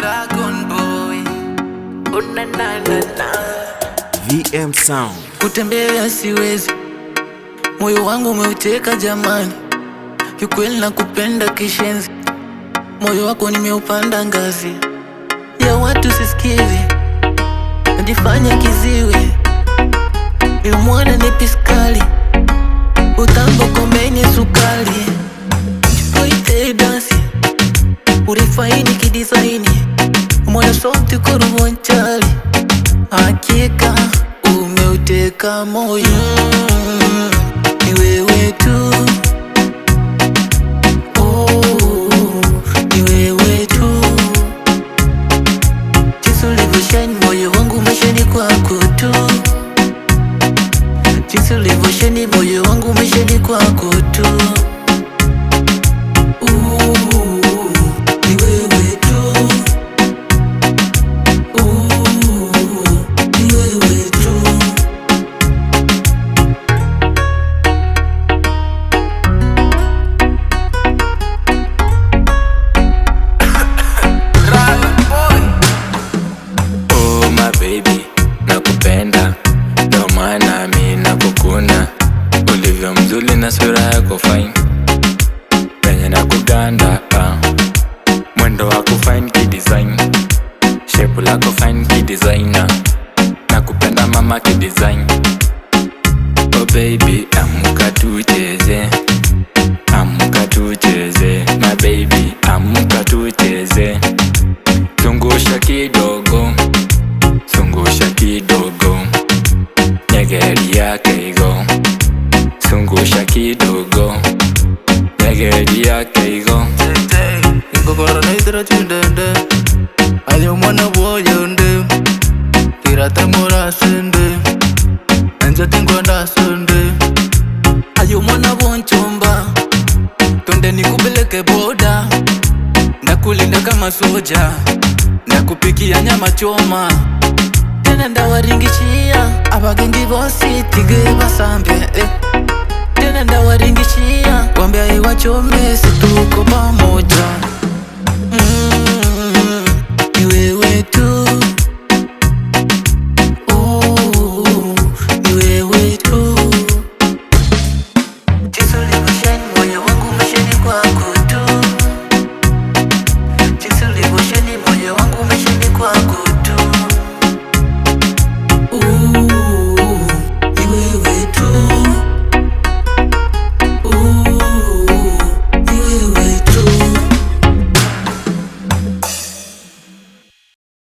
Dragon boy. Oh na na na na. VM Sound. Kutembea siwezi, moyo wangu umeuteka jamani. Kiukweli nakupenda kishenzi, moyo wako nimeupanda ngazi. Ya watu sisikizi, najifanya kiziwi. Nilimwona ni piskali, utambo kombeni sukali. Chipoite dansi, urifaini kidizaini. Mwana sauti kuruvonchali, hakika umeuteka moyo. Ni wewe tu, oh, ni wewe tu. Jinsi ulivyoshine moyo wangu umeshani kwako tu. Jinsi ulivyoshine moyo wangu umeshani kwako tu. Ni wewe tu, ni wewe tu. Oh my baby, nakupenda, ndo maana mi nakukuna. Ulivyo mzuri na sura yako fine, penye nakuganda mwendo wako fine kidesign, shape lako fine kidesigner. Nakupenda mama kidesign. Oh baby, amuka tucheze, amuka tucheze. My baby, amuka tucheze. Zungusha kidogo, zungusha kidogo, nyegelia keigo. Zungusha kidogo, nyegelia keigo. Ingokoro na itara chundende, ayo mwana boyonde. Kirata mora sende, anja tingwanda sende. Ayo mwana bonchomba, tonde nikupeleke boda. Ndakulinda kama soja, ndakupikia nyama choma. Tena ndawaringishia, abagengi bosi tige basambe. Tena ndawaringishia, wambia iwachome situko pamoja.